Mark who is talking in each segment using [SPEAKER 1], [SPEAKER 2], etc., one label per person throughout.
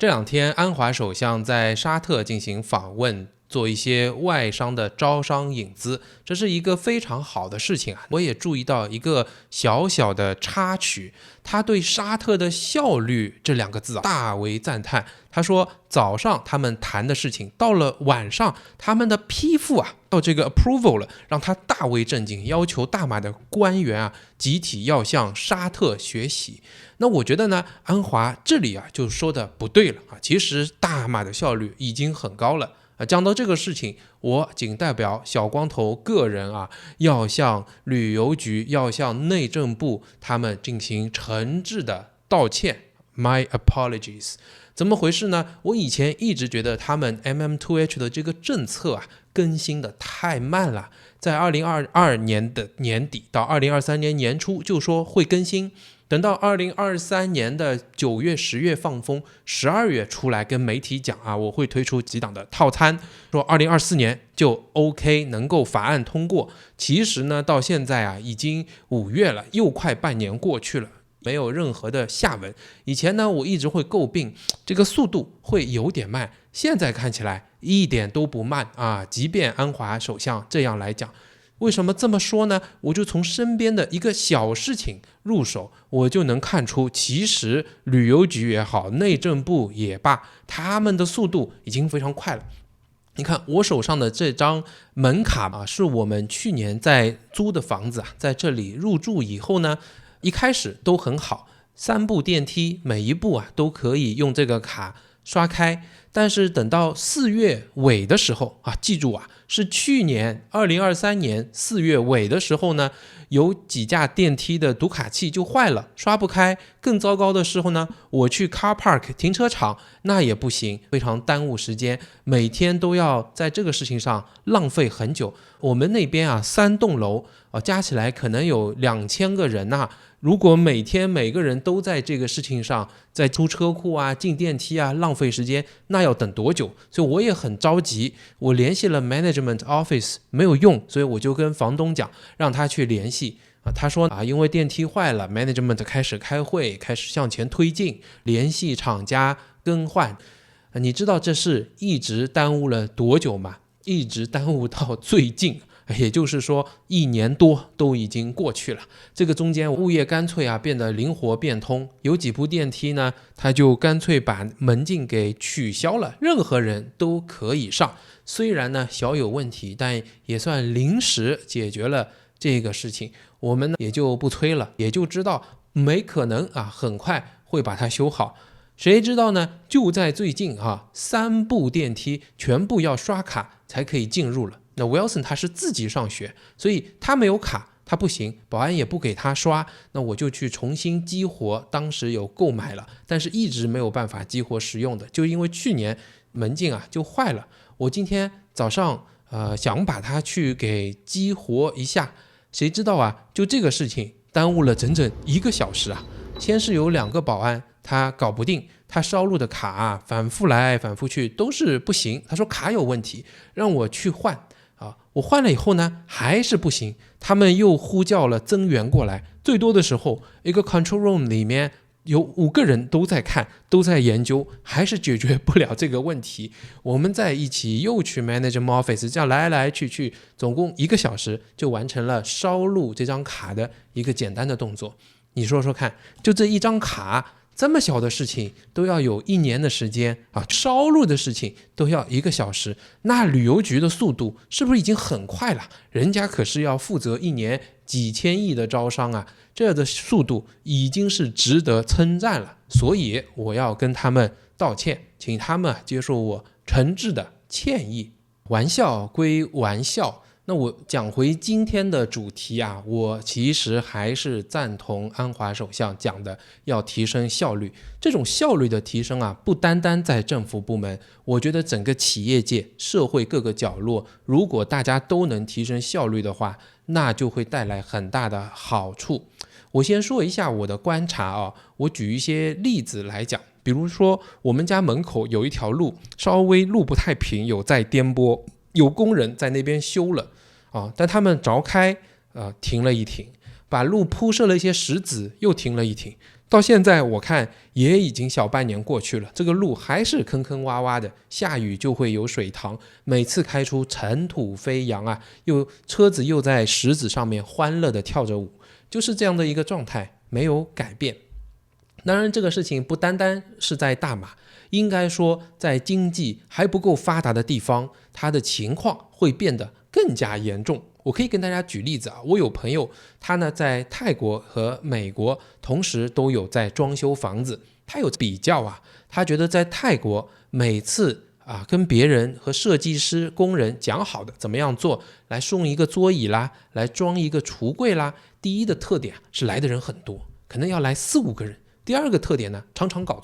[SPEAKER 1] 这两天，安华首相在沙特进行访问，做一些外商的招商引资，这是一个非常好的事情啊。我也注意到一个小小的插曲，他对沙特的效率这两个字大为赞叹。他说，早上他们谈的事情，到了晚上他们的批复到这个 approval 了，让他大为震惊，要求大马的官员集体要向沙特学习。那我觉得呢，安华这里就说的不对了其实大马的效率已经很高了讲到这个事情，我仅代表小光头个人要向旅游局，要向内政部他们进行诚挚的道歉。My apologies。怎么回事呢？我以前一直觉得他们 MM2H 的这个政策更新的太慢了，在2022年的年底到2023年年初就说会更新，等到2023年的9月10月放风，12月出来跟媒体讲我会推出几档的套餐，说2024年就 OK 能够法案通过。其实呢，到现在已经5月了，又快半年过去了，没有任何的下文。以前呢，我一直会诟病这个速度会有点慢，现在看起来一点都不慢即便安华首相这样来讲。为什么这么说呢？我就从身边的一个小事情入手，我就能看出，其实旅游局也好，内政部也罢，他们的速度已经非常快了。你看我手上的这张门卡是我们去年在租的房子在这里入住以后呢，一开始都很好，3部电梯每一部都可以用这个卡刷开，但是等到4月尾的时候记住是去年2023年4月尾的时候呢，有几架电梯的读卡器就坏了，刷不开。更糟糕的时候呢，我去 car park 停车场那也不行，非常耽误时间，每天都要在这个事情上浪费很久。我们那边3栋楼加起来可能有2000个人如果每天每个人都在这个事情上，在出车库进电梯浪费时间，那要等多久？所以我也很着急，我联系了 management office 没有用，所以我就跟房东讲，让他去联系他说因为电梯坏了， management 开始开会，开始向前推进，联系厂家更换你知道这事一直耽误了多久吗？一直耽误到最近，也就是说1年多都已经过去了。这个中间物业干脆变得灵活变通，有几部电梯呢，他就干脆把门禁给取消了，任何人都可以上。虽然呢小有问题，但也算临时解决了这个事情。我们呢也就不催了，也就知道没可能很快会把它修好。谁知道呢，就在最近3部电梯全部要刷卡才可以进入了。那 Wilson 他是自己上学，所以他没有卡，他不行，保安也不给他刷，那我就去重新激活，当时有购买了，但是一直没有办法激活使用的，就因为去年门禁就坏了。我今天早上想把它去给激活一下，谁知道就这个事情耽误了整整1个小时先是有2个保安他搞不定，他烧录的卡反复来反复去都是不行，他说卡有问题，让我去换我换了以后呢还是不行，他们又呼叫了增援过来，最多的时候一个 control room 里面有5个人都在看，都在研究，还是解决不了这个问题。我们在一起又去 management office， 这样来来去去总共1个小时就完成了烧录这张卡的一个简单的动作。你说说看，就这一张卡这么小的事情都要有1年的时间烧录的事情都要1个小时，那旅游局的速度是不是已经很快了？人家可是要负责1年几千亿的招商这样的速度已经是值得称赞了。所以我要跟他们道歉，请他们接受我诚挚的歉意。玩笑归玩笑，那我讲回今天的主题我其实还是赞同安华首相讲的，要提升效率。这种效率的提升不单单在政府部门，我觉得整个企业界、社会各个角落，如果大家都能提升效率的话，那就会带来很大的好处。我先说一下我的观察我举一些例子来讲。比如说我们家门口有一条路，稍微路不太平，有在颠簸，有工人在那边修了但他们凿开停了一停，把路铺设了一些石子又停了一停，到现在我看也已经小半年过去了，这个路还是坑坑洼洼的，下雨就会有水塘，每次开出尘土飞扬啊，车子又在石子上面欢乐的跳着舞，就是这样的一个状态，没有改变。当然这个事情不单单是在大马，应该说在经济还不够发达的地方，它的情况会变得更加严重。我可以跟大家举例子啊，我有朋友他呢在泰国和美国同时都有在装修房子，他有比较啊，他觉得在泰国每次跟别人和设计师工人讲好的怎么样做，来送一个桌椅啦，来装一个橱柜啦，第一的特点是来的人很多，可能要来4-5个人。第二个特点呢，常常搞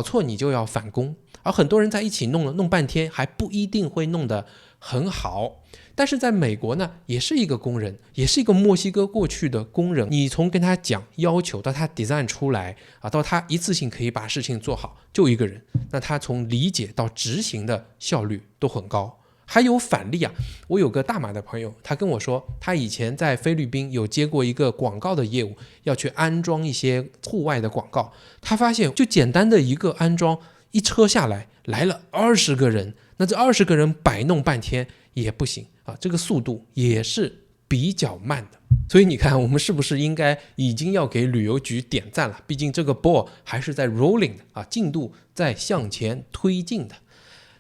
[SPEAKER 1] 错你就要返工，而很多人在一起弄半天还不一定会弄得很好。但是在美国呢，也是一个工人，也是一个墨西哥过去的工人，你从跟他讲要求到他 design 出来到他一次性可以把事情做好，就一个人，那他从理解到执行的效率都很高。还有反例啊，我有个大马的朋友，他跟我说他以前在菲律宾有接过一个广告的业务，要去安装一些户外的广告，他发现就简单的一个安装，一车下来了20个人，那这20个人摆弄半天也不行这个速度也是比较慢的。所以你看我们是不是应该已经要给旅游局点赞了，毕竟这个 ball 还是在 rolling 的进度在向前推进的。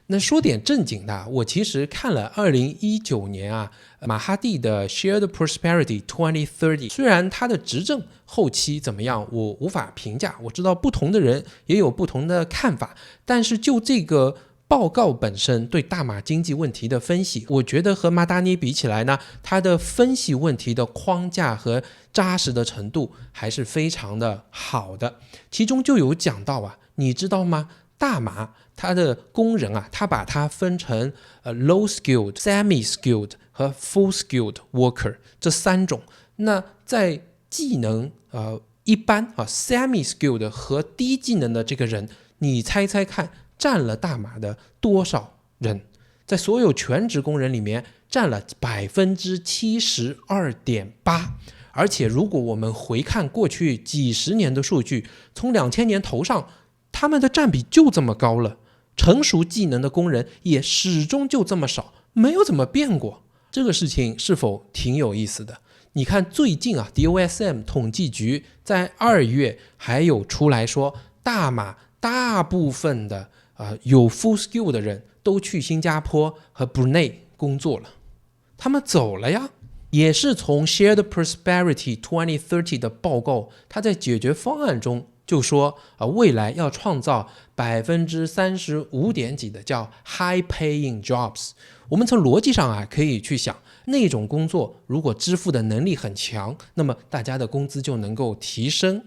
[SPEAKER 1] 那说点正经的，我其实看了2019年马哈蒂的 Shared Prosperity 2030， 虽然他的执政后期怎么样我无法评价，我知道不同的人也有不同的看法，但是就这个报告本身对大马经济问题的分析，我觉得和马达尼比起来呢，他的分析问题的框架和扎实的程度还是非常的好的。其中就有讲到你知道吗，大马他的工人他把它分成low skilled, semi skilled 和 full skilled worker 这3种。那在技能一般semi skilled 和低技能的这个人，你猜猜看占了大马的多少人？在所有全职工人里面占了 72.8%。而且如果我们回看过去几十年的数据，从2000年头上他们的占比就这么高了，成熟技能的工人也始终就这么少，没有怎么变过。这个事情是否挺有意思的？你看最近DOSM 统计局在2月还有出来说，大马大部分的有 full skill 的人都去新加坡和 Brunei 工作了，他们走了呀。也是从 Shared Prosperity 2030 的报告，他在解决方案中就说未来要创造35%几的叫 high paying jobs。 我们从逻辑上可以去想，那种工作如果支付的能力很强，那么大家的工资就能够提升。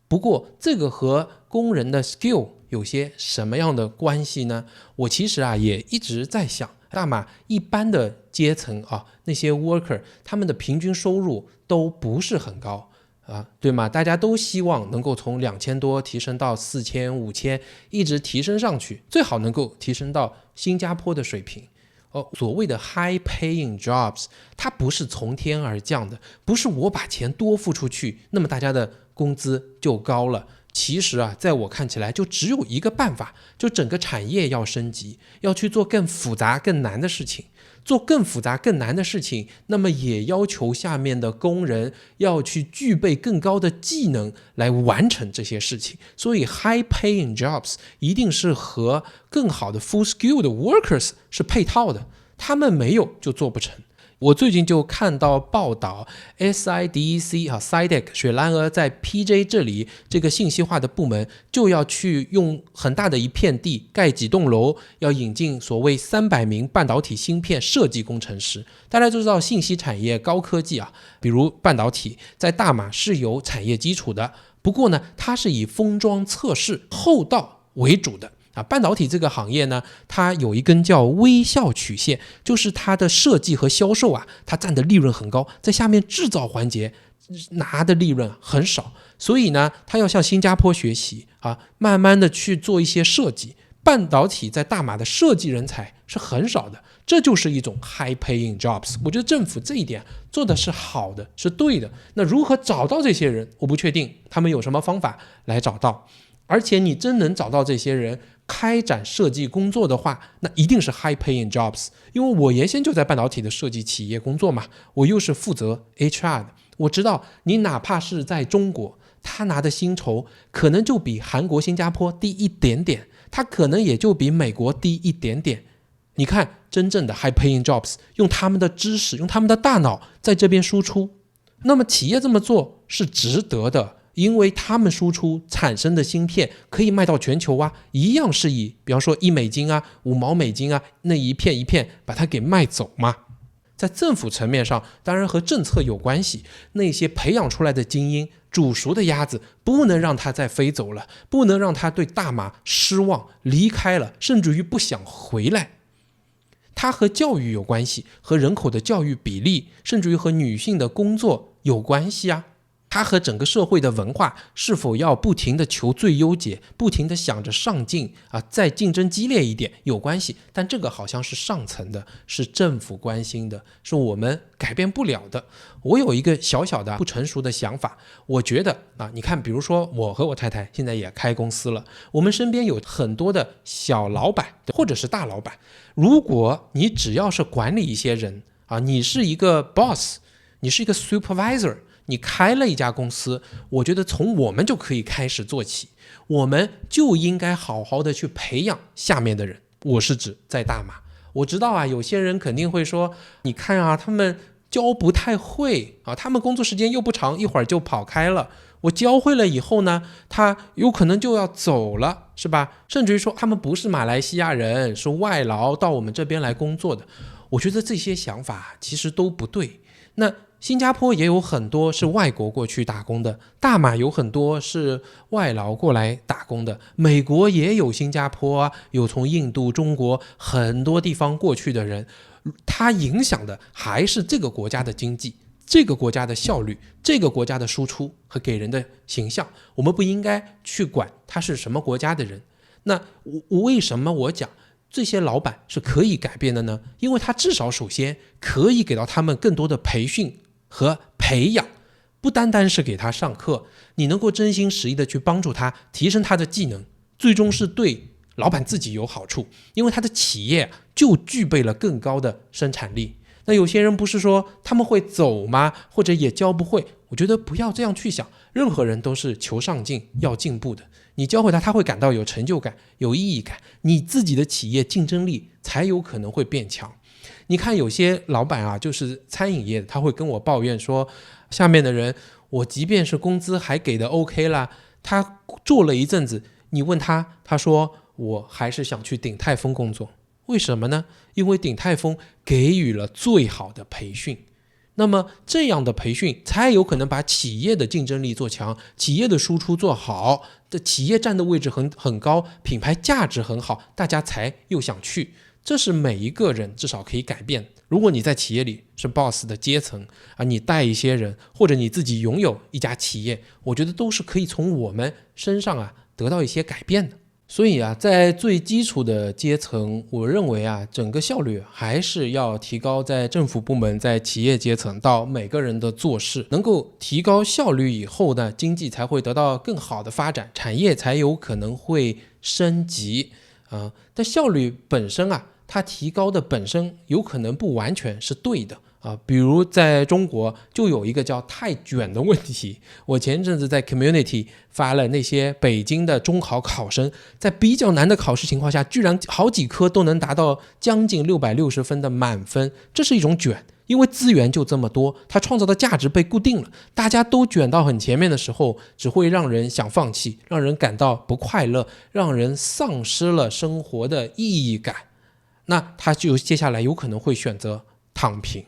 [SPEAKER 1] 不过这个和工人的 skill 有些什么样的关系呢？我其实也一直在想，大马一般的阶层那些 worker 他们的平均收入都不是很高对吗？大家都希望能够从2000多提升到4000、5000，一直提升上去，最好能够提升到新加坡的水平。所谓的 high paying jobs， 它不是从天而降的，不是我把钱多付出去，那么大家的工资就高了。其实在我看起来就只有一个办法，就整个产业要升级，要去做更复杂更难的事情。做更复杂更难的事情，那么也要求下面的工人要去具备更高的技能来完成这些事情。所以 high paying jobs 一定是和更好的 full skilled workers 是配套的，他们没有就做不成。我最近就看到报道 SIDEC SIDEC 雪兰莪在 PJ 这里这个信息化的部门就要去用很大的一片地盖几栋楼，要引进所谓300名半导体芯片设计工程师。大家都知道信息产业高科技比如半导体在大马是有产业基础的，不过呢它是以封装测试后道为主的。半导体这个行业呢，它有一根叫微笑曲线，就是它的设计和销售它占的利润很高，在下面制造环节拿的利润很少，所以呢它要向新加坡学习慢慢的去做一些设计，半导体在大马的设计人才是很少的，这就是一种 high paying jobs。 我觉得政府这一点做的是好的，是对的。那如何找到这些人，我不确定他们有什么方法来找到，而且你真能找到这些人开展设计工作的话，那一定是 high paying jobs。 因为我原先就在半导体的设计企业工作嘛，我又是负责 HR 的，我知道你哪怕是在中国，他拿的薪酬可能就比韩国新加坡低一点点，他可能也就比美国低一点点。你看真正的 high paying jobs 用他们的知识，用他们的大脑在这边输出，那么企业这么做是值得的，因为他们输出产生的芯片可以卖到全球啊，一样是以比方说$1啊5毛美金啊，那一片一片把它给卖走嘛。在政府层面上当然和政策有关系，那些培养出来的精英，煮熟的鸭子不能让它再飞走了，不能让它对大马失望离开了，甚至于不想回来。它和教育有关系，和人口的教育比例，甚至于和女性的工作有关系啊。它和整个社会的文化是否要不停地求最优解，不停地想着上进啊，再竞争激烈一点有关系。但这个好像是上层的，是政府关心的，是我们改变不了的。我有一个小小的不成熟的想法，我觉得啊，你看比如说我和我太太现在也开公司了，我们身边有很多的小老板或者是大老板，如果你只要是管理一些人啊，你是一个 boss， 你是一个 supervisor，你开了一家公司，我觉得从我们就可以开始做起，我们就应该好好的去培养下面的人。我是指在大马，我知道啊，有些人肯定会说，你看啊，他们教不太会啊，他们工作时间又不长，一会儿就跑开了。我教会了以后呢，他有可能就要走了，是吧？甚至于说他们不是马来西亚人，是外劳到我们这边来工作的。我觉得这些想法其实都不对。那新加坡也有很多是外国过去打工的，大马有很多是外劳过来打工的，美国也有新加坡啊，有从印度、中国很多地方过去的人，它影响的还是这个国家的经济，这个国家的效率，这个国家的输出和给人的形象。我们不应该去管他是什么国家的人。那为什么我讲这些老板是可以改变的呢？因为他至少首先可以给到他们更多的培训和培养，不单单是给他上课，你能够真心实意的去帮助他提升他的技能，最终是对老板自己有好处，因为他的企业就具备了更高的生产力。那有些人不是说他们会走吗？或者也教不会？我觉得不要这样去想，任何人都是求上进要进步的，你教会他，他会感到有成就感有意义感，你自己的企业竞争力才有可能会变强。你看有些老板啊，就是餐饮业的，他会跟我抱怨说，下面的人我即便是工资还给的 OK 啦，他做了一阵子，你问他，他说我还是想去鼎泰丰工作。为什么呢？因为鼎泰丰给予了最好的培训，那么这样的培训才有可能把企业的竞争力做强，企业的输出做好，的企业站的位置很高，品牌价值很好，大家才又想去。这是每一个人至少可以改变。如果你在企业里是 boss 的阶层啊，你带一些人，或者你自己拥有一家企业，我觉得都是可以从我们身上啊得到一些改变的。所以啊，在最基础的阶层，我认为啊，整个效率还是要提高，在政府部门，在企业阶层到每个人的做事，能够提高效率以后呢，经济才会得到更好的发展，产业才有可能会升级啊。但效率本身啊，它提高的本身有可能不完全是对的。比如在中国就有一个叫太卷的问题，我前阵子在 community 发了那些北京的中考考生在比较难的考试情况下，居然好几科都能达到将近660分的满分，这是一种卷。因为资源就这么多，它创造的价值被固定了，大家都卷到很前面的时候，只会让人想放弃，让人感到不快乐，让人丧失了生活的意义感，那他就接下来有可能会选择躺平。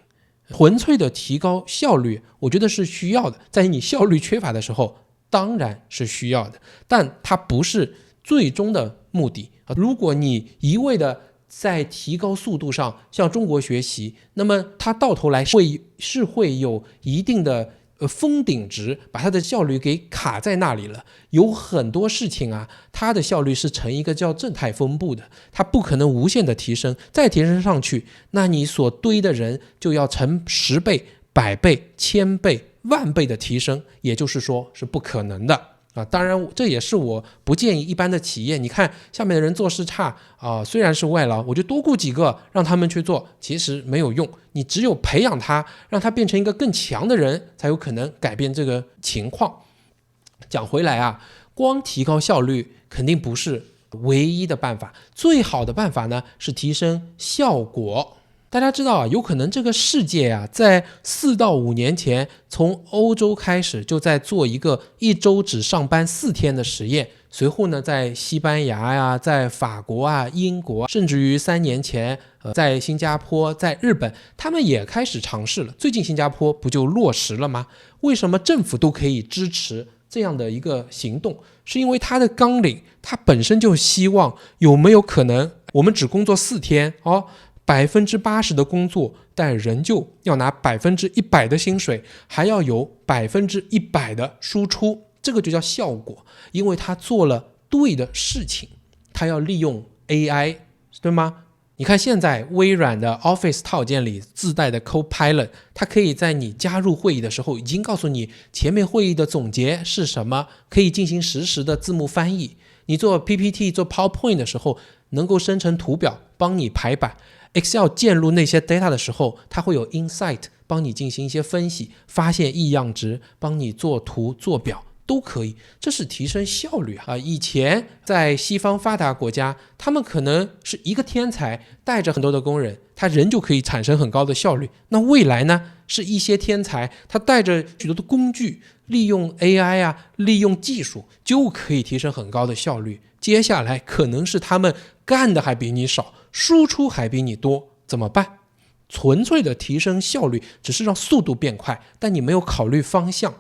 [SPEAKER 1] 纯粹的提高效率，我觉得是需要的，在你效率缺乏的时候当然是需要的，但它不是最终的目的。如果你一味的在提高速度上向中国学习，那么它到头来会有一定的封顶值，把它的效率给卡在那里了。有很多事情啊，它的效率是呈一个叫正态分布的，它不可能无限的提升，再提升上去，那你所堆的人就要成10倍、100倍、1000倍、10000倍的提升，也就是说是不可能的。当然这也是我不建议一般的企业，你看下面的人做事差虽然是外劳，我就多雇几个让他们去做，其实没有用，你只有培养他，让他变成一个更强的人，才有可能改变这个情况。讲回来啊，光提高效率肯定不是唯一的办法，最好的办法呢是提升效果。大家知道啊，有可能这个世界啊，在4到5年前，从欧洲开始就在做一个1周只上班4天的实验。随后呢，在西班牙呀、在法国啊、英国，甚至于3年前，在新加坡、在日本，他们也开始尝试了。最近新加坡不就落实了吗？为什么政府都可以支持这样的一个行动？是因为它的纲领，它本身就希望有没有可能，我们只工作4天80%的工作，但仍旧要拿100%的薪水，还要有100%的输出，这个就叫效果。因为他做了对的事情，他要利用 AI， 对吗？你看现在微软的 Office 套件里自带的 Copilot， 它可以在你加入会议的时候已经告诉你前面会议的总结是什么，可以进行实时的字幕翻译。你做 PPT 做 PowerPoint 的时候能够生成图表帮你排版， Excel 建入那些 data 的时候，它会有 Insight 帮你进行一些分析，发现异样值，帮你做图做表都可以，这是提升效率啊！以前在西方发达国家，他们可能是一个天才带着很多的工人，他人就可以产生很高的效率。那未来呢，是一些天才他带着许多的工具，利用 AI 啊，利用技术就可以提升很高的效率。接下来可能是他们干的还比你少，输出还比你多，怎么办？纯粹的提升效率只是让速度变快，但你没有考虑方向。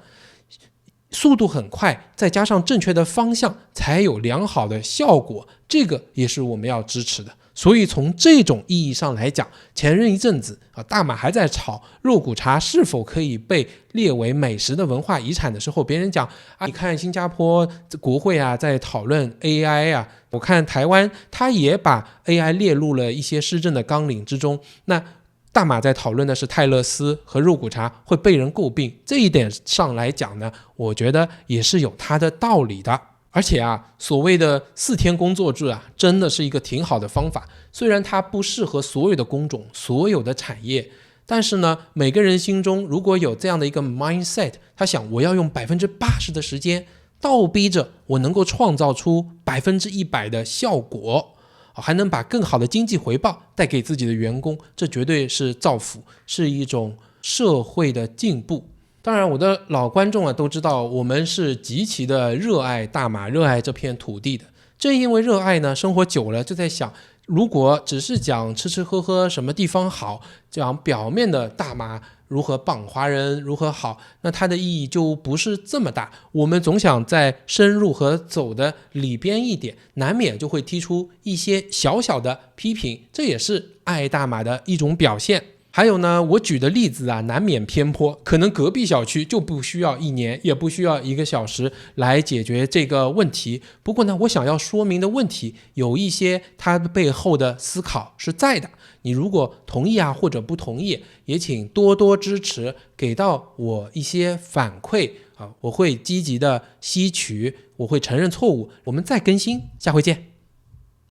[SPEAKER 1] 速度很快，再加上正确的方向，才有良好的效果，这个也是我们要支持的。所以从这种意义上来讲，前一阵子大马还在吵肉骨茶是否可以被列为美食的文化遗产的时候，别人讲你看新加坡国会在讨论 AI 我看台湾他也把 AI 列入了一些施政的纲领之中，那大马在讨论的是泰勒斯和肉骨茶会被人诟病，这一点上来讲呢，我觉得也是有它的道理的。而且所谓的4天工作制真的是一个挺好的方法，虽然它不适合所有的工种、所有的产业，但是呢，每个人心中如果有这样的一个 mindset， 他想我要用80%的时间倒逼着我能够创造出100%的效果，还能把更好的经济回报带给自己的员工，这绝对是造福，是一种社会的进步。当然我的老观众都知道，我们是极其的热爱大马，热爱这片土地的。正因为热爱呢，生活久了就在想，如果只是讲吃吃喝喝什么地方好，讲表面的大马如何棒，华人如何好，那它的意义就不是这么大。我们总想在深入和走的里边一点，难免就会提出一些小小的批评，这也是爱大马的一种表现。还有呢，我举的例子难免偏颇，可能隔壁小区就不需要1年，也不需要1个小时来解决这个问题。不过呢，我想要说明的问题有一些它背后的思考是在的。你如果同意或者不同意，也请多多支持，给到我一些反馈我会积极的吸取，我会承认错误，我们再更新，下回见。